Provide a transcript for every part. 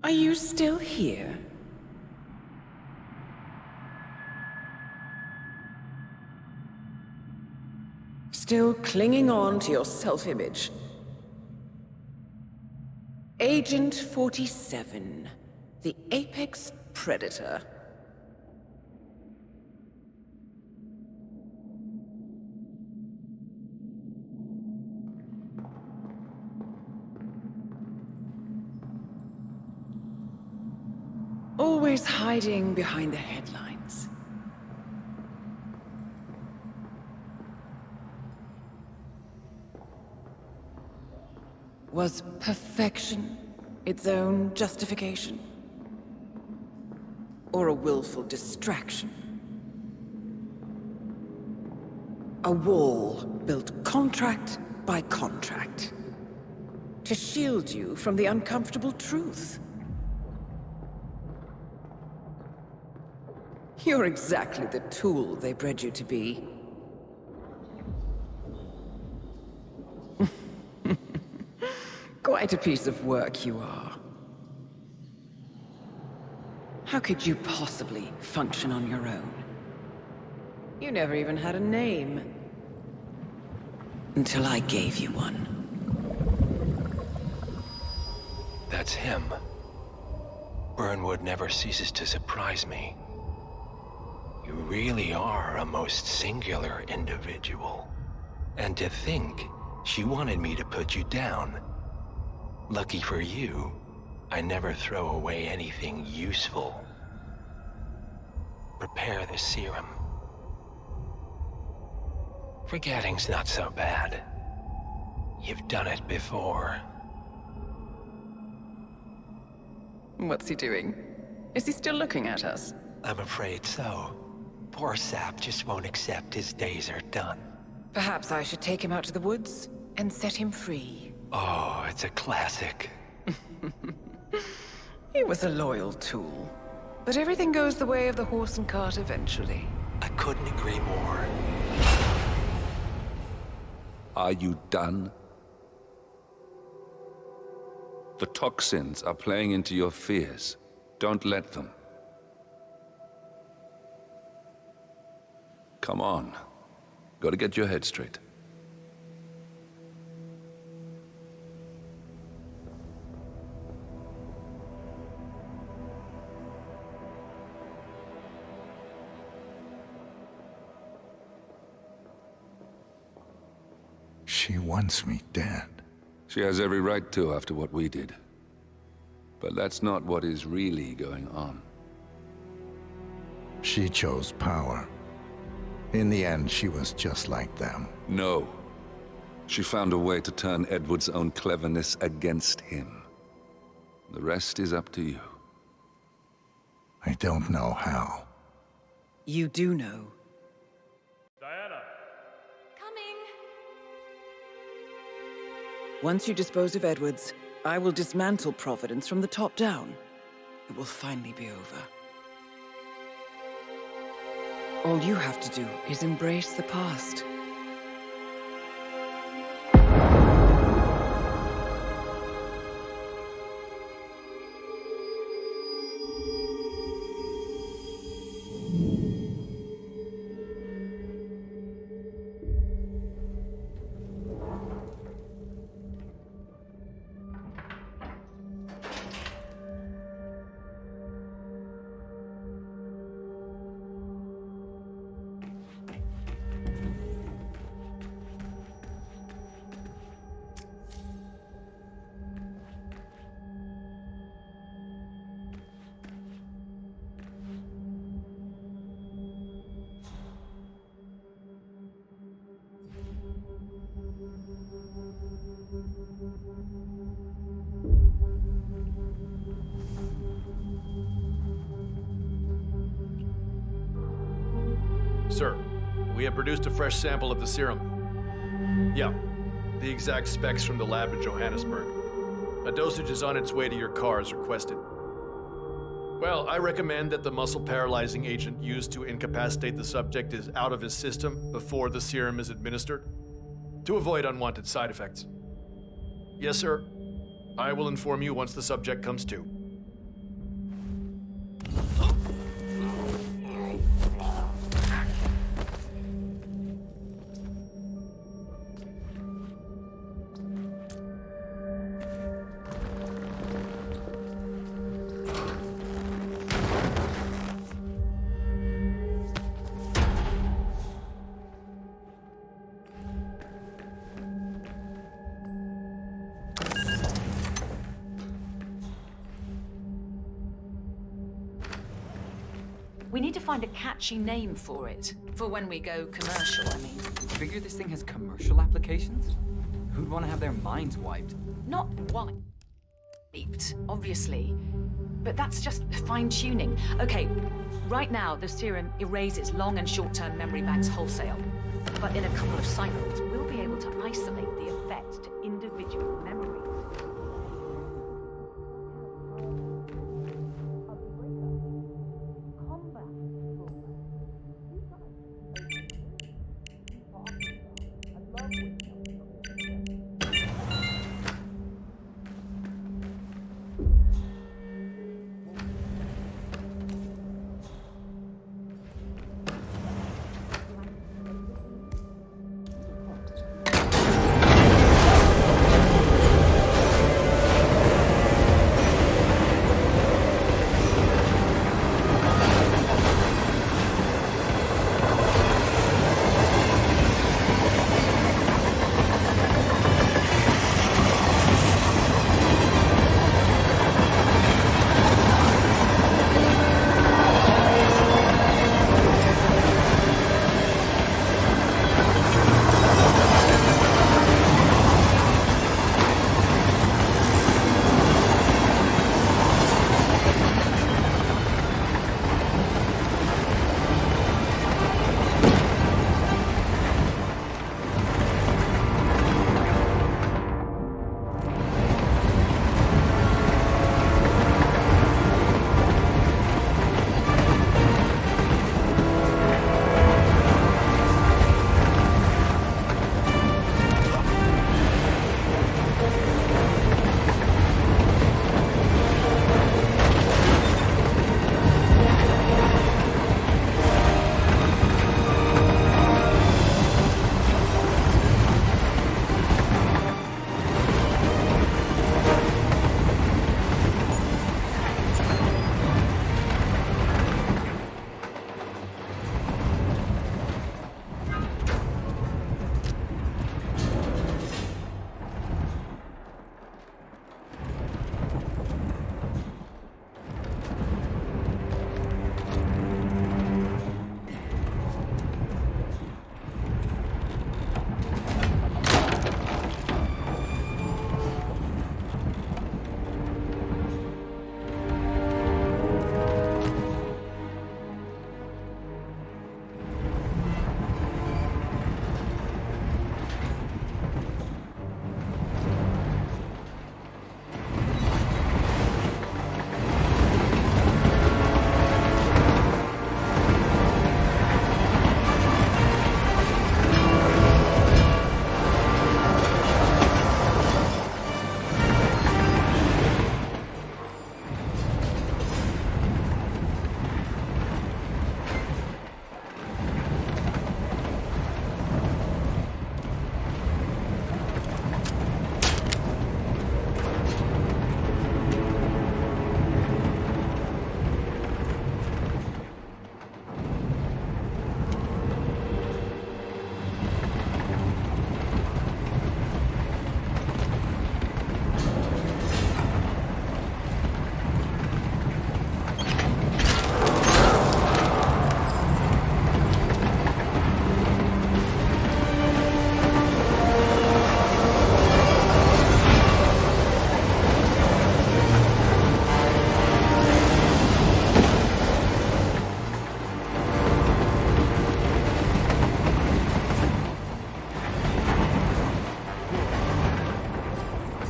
Are you still here? Still clinging on to your self-image? Agent 47, the apex predator. Always hiding behind the headlines. Was perfection its own justification? Or a willful distraction? A wall built contract by contract to shield you from the uncomfortable truth. You're exactly the tool they bred you to be. Quite a piece of work you are. How could you possibly function on your own? You never even had a name. Until I gave you one. That's him. Burnwood never ceases to surprise me. You really are a most singular individual. And to think she wanted me to put you down. Lucky for you, I never throw away anything useful. Prepare the serum. Forgetting's not so bad. You've done it before. What's he doing? Is he still looking at us? I'm afraid so. Poor sap just won't accept his days are done. Perhaps I should take him out to the woods and set him free. Oh, it's a classic. He was a loyal tool. But everything goes the way of the horse and cart eventually. I couldn't agree more. Are you done? The toxins are playing into your fears. Don't let them. Come on. Gotta get your head straight. She wants me dead. She has every right to after what we did. But that's not what is really going on. She chose power. In the end, she was just like them. No. She found a way to turn Edward's own cleverness against him. The rest is up to you. I don't know how. You do know. Diana! Coming! Once you dispose of Edwards, I will dismantle Providence from the top down. It will finally be over. All you have to do is embrace the past. Sir, we have produced a fresh sample of the serum. Yeah, the exact specs from the lab in Johannesburg. A dosage is on its way to your car as requested. Well, I recommend that the muscle-paralyzing agent used to incapacitate the subject is out of his system before the serum is administered, to avoid unwanted side effects. Yes, sir. I will inform you once the subject comes to. We need to find a catchy name for it. For when we go commercial, I mean. Figure this thing has commercial applications? Who'd want to have their minds wiped? Not wiped, obviously. But that's just fine-tuning. Okay, right now the serum erases long and short-term memory banks wholesale. But in a couple of cycles, we'll be able to isolate the effects to individual memories.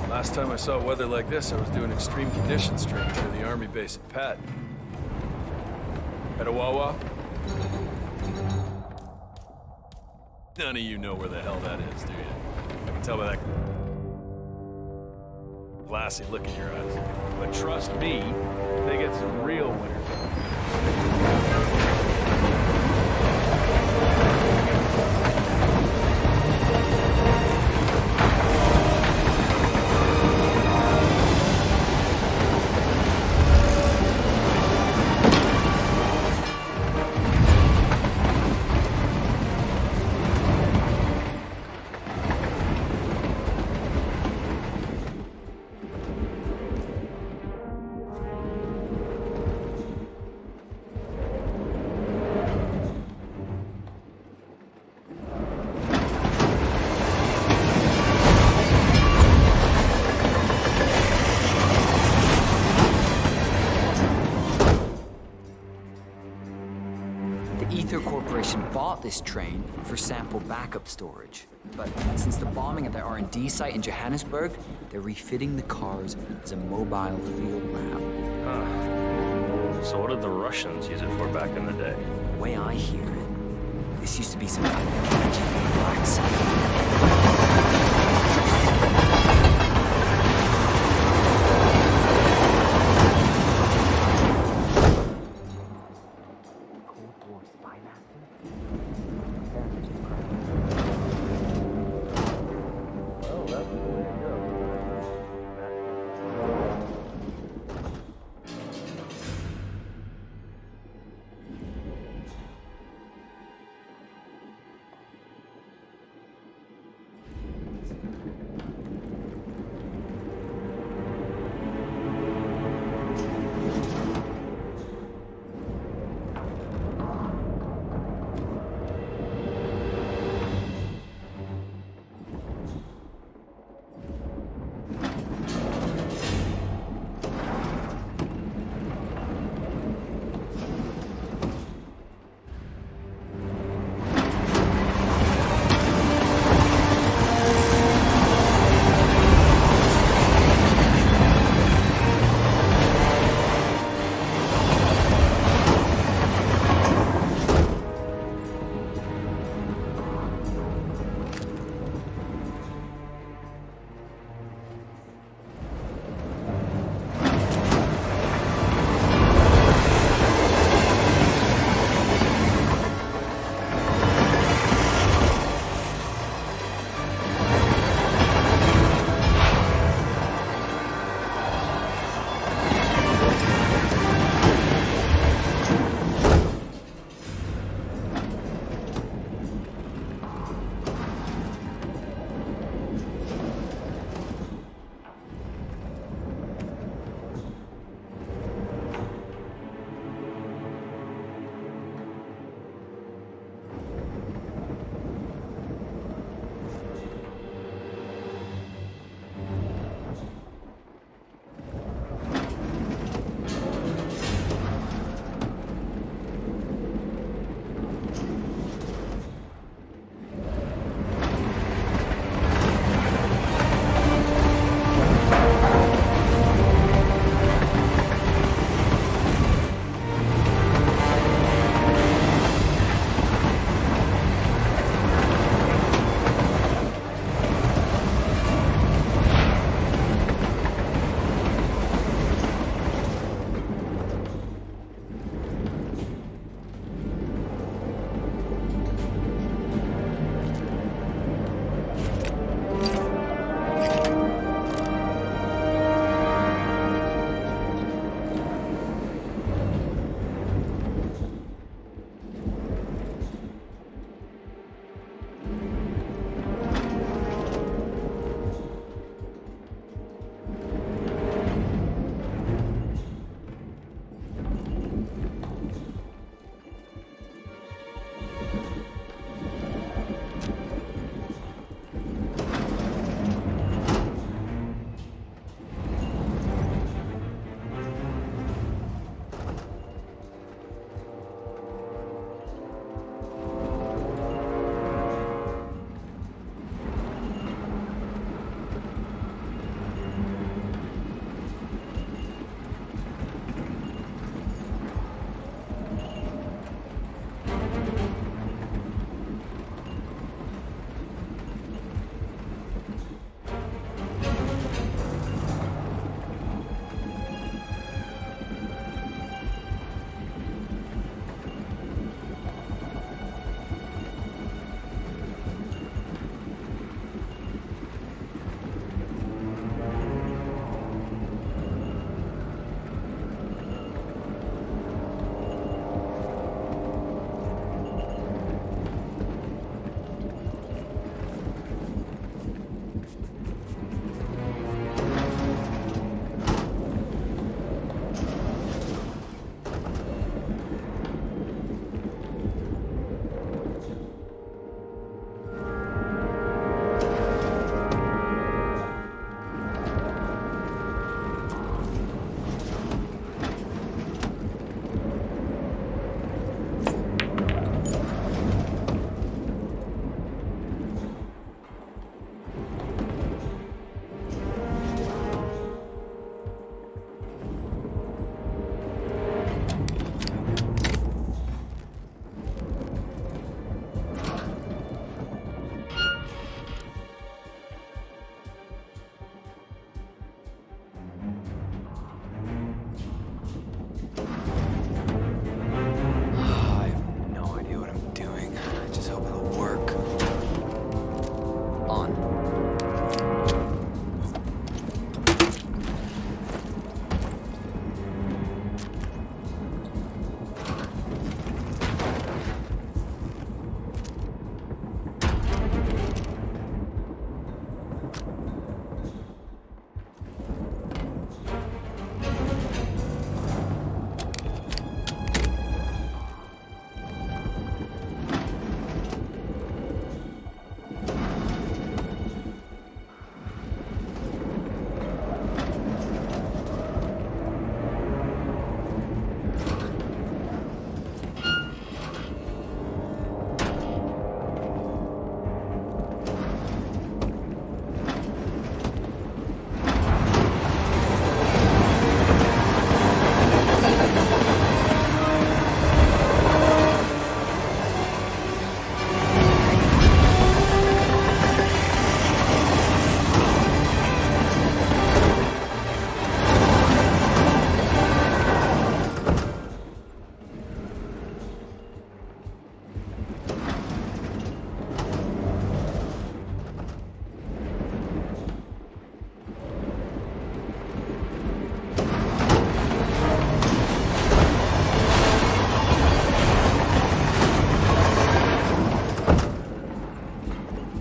Last time I saw weather like this, I was doing extreme conditions training near the army base at Pat. At a Wawa? None of you know where the hell that is, do you? I can tell by that glassy look in your eyes. But trust me, they get some real winners. this train for sample backup storage. But since the bombing at the R&D site in Johannesburg, they're refitting the cars as a mobile field lab. So what did the Russians use it for back in the day? The way I hear it, this used to be some kind of legendary black site.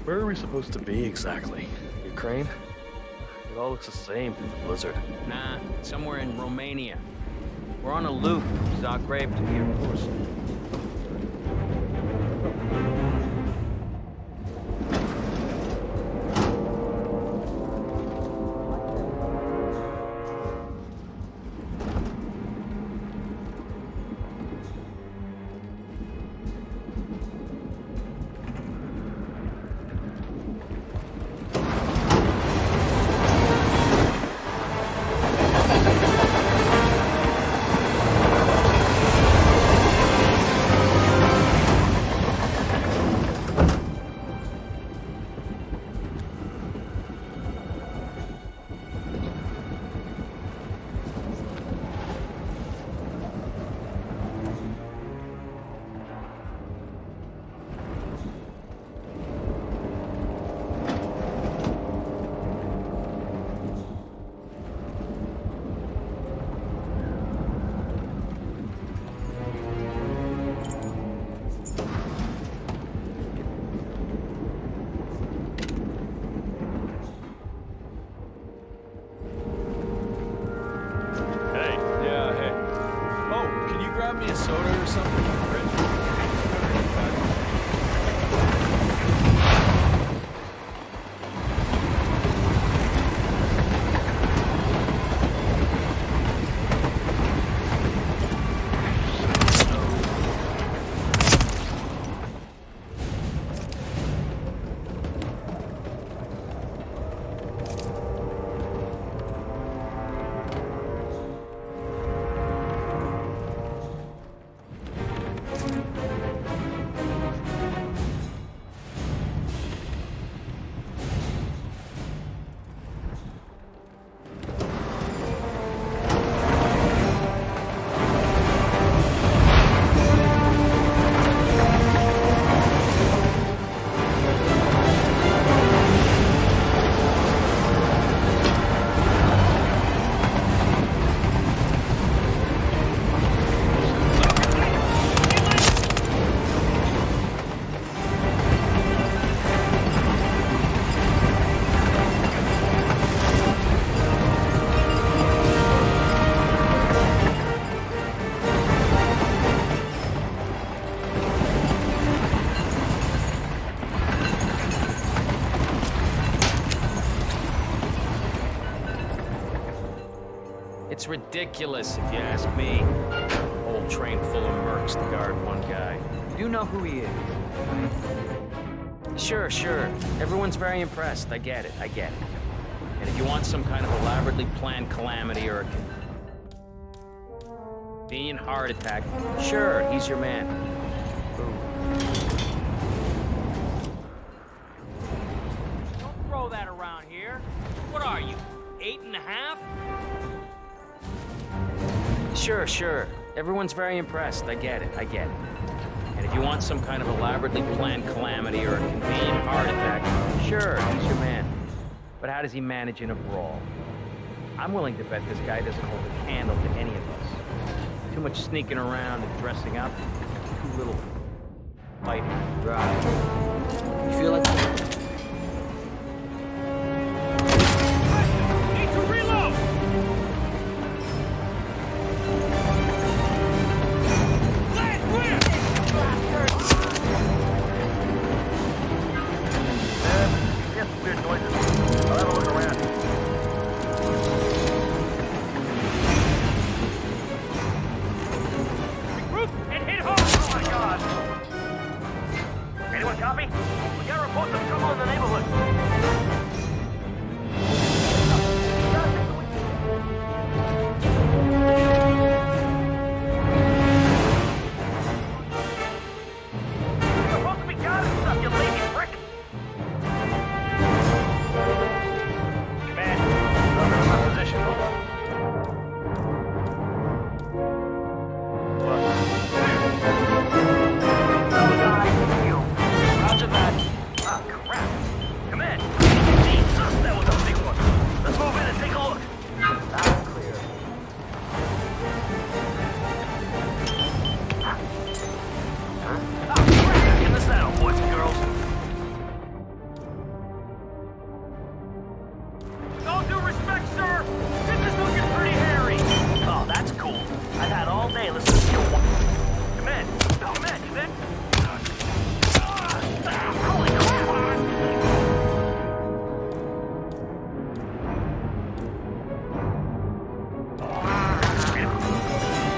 Where are we supposed to be exactly? Ukraine? It all looks the same through the blizzard. Nah, somewhere in Romania. We're on a loop. Zagreb to here, of course. Grab me a soda or something in the fridge. It's ridiculous, if you ask me. Whole train full of mercs to guard one guy. You do know who he is, right? Sure. Everyone's very impressed. I get it. And if you want some kind of elaborately planned calamity or a convenient heart attack, sure, he's your man. Don't throw that around here. What are you, 8.5? Sure. Everyone's very impressed. I get it. And if you want some kind of elaborately planned calamity or a convenient heart attack, sure, he's your man. But how does he manage in a brawl? I'm willing to bet this guy doesn't hold a candle to any of us. Too much sneaking around and dressing up, too little fighting. Right. You feel like... I'll have a look around. Regroup and hit hard! Oh my god! Anyone copy? We got reports of trouble in the neighborhood. You're supposed to be guarding stuff, you lazy prick! Command, I'm in my position. Roger that. Ah, crap. Command, Jesus, that was a big one. Let's move in and take a look. Loud and clear. Ah, crap. Get in the saddle, boys and girls. All due respect, sir. This is looking pretty hairy. Oh, that's cool. I've had all day listening to your one. Command. Oh, man, you there? Holy crap!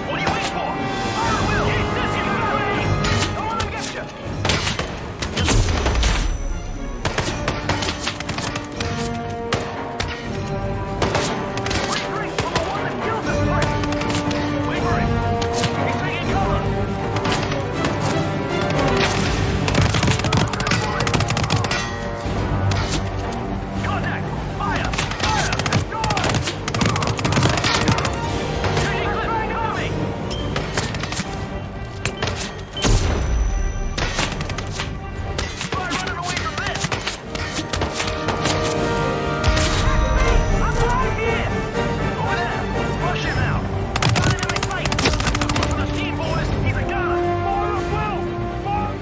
What are you waiting for? Fire Will! Eat this, you guys! Don't let him get you! Free drink from the one that killed this place! Wait for him! He's taking cover! Contact! Fire! Fire! Destroy! Shooting clip! Cover me! Try running away from this! I'm right here! Over there! Rush him now! Got enemy sight! Look for the team, boys! He's a gunner! Fire at will! Fire!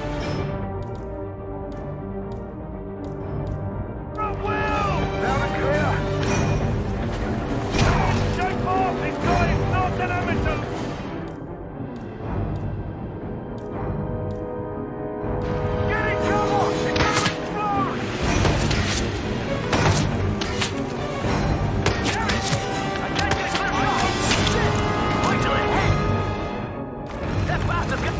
At will! Down and clear! Shake off! He's got his not an amateur! Get in cover! It's gonna explode! Damn it! I can't get a clear shot! Shit! Wait till it hits! That bastard's got...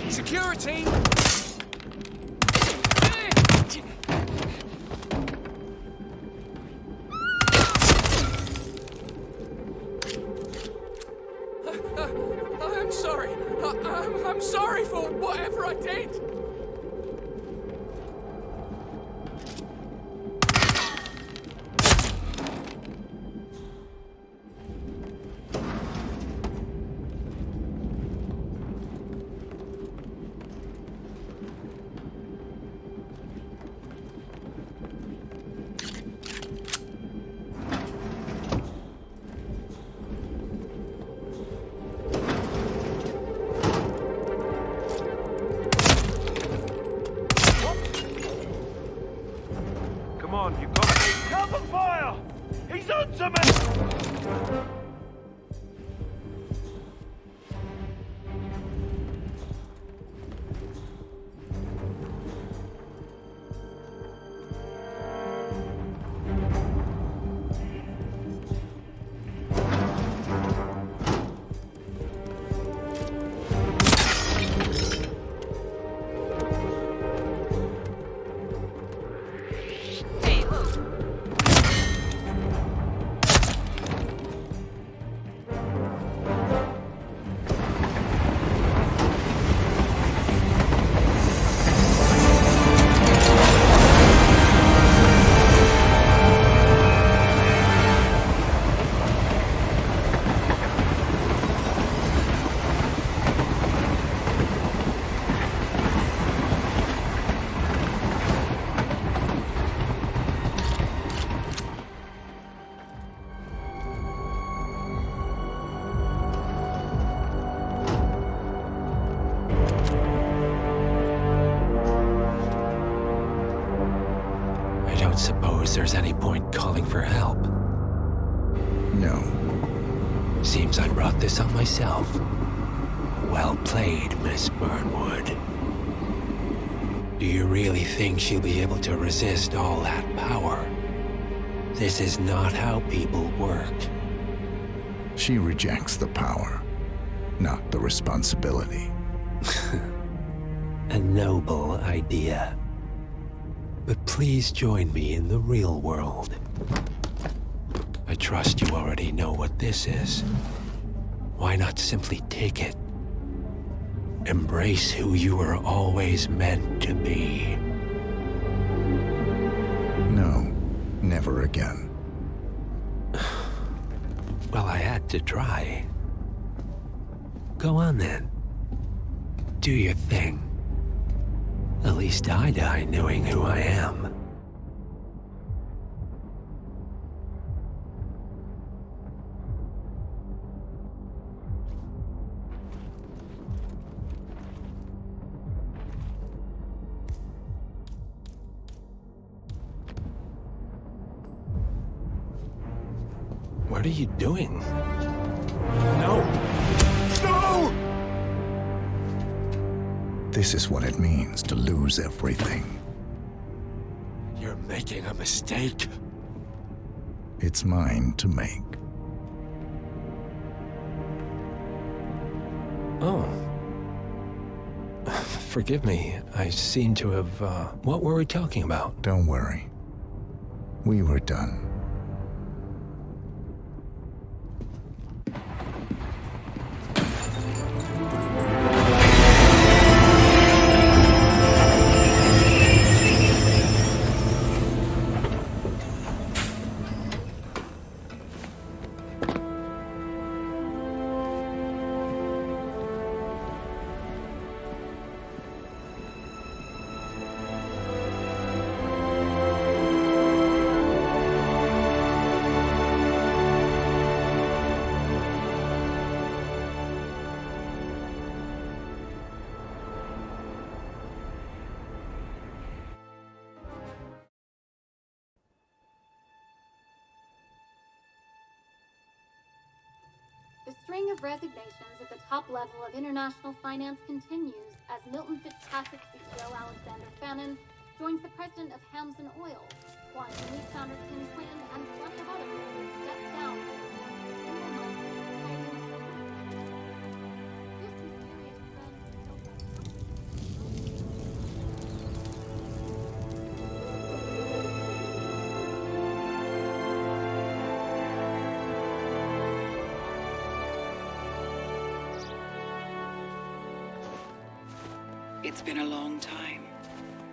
Security! I'm sorry for whatever I did. Come on, you've got to cover fire! He's onto me! I don't suppose there's any point calling for help. No. Seems I brought this on myself. Well played, Miss Burnwood. Do you really think she'll be able to resist all that power? This is not how people work. She rejects the power, not the responsibility. A noble idea. But please join me in the real world. I trust you already know what this is. Why not simply take it? Embrace who you were always meant to be. No, never again. Well, I had to try. Go on then. Do your thing. At least I die knowing who I am. What are you doing? No! No! This is what it means to lose everything. You're making a mistake. It's mine to make. Oh. Forgive me. I seem to have, What were we talking about? Don't worry. We were done. The string of resignations at the top level of international finance continues as Milton Fitzpatrick CEO Alexander Fannin joins the president of Hamson Oil, Quantum Leap founder Tim Quinn, and a bunch of others step down. It's been a long time,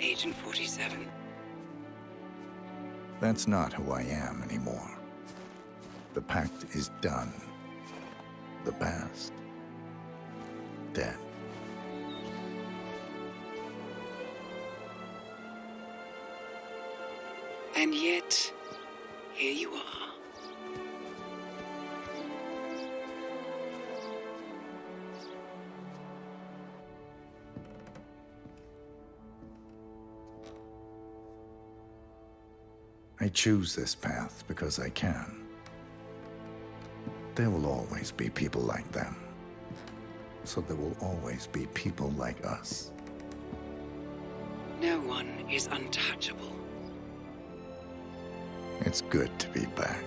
Agent 47. That's not who I am anymore. The pact is done. The past, dead. And yet, here you are. I choose this path because I can. There will always be people like them. So there will always be people like us. No one is untouchable. It's good to be back.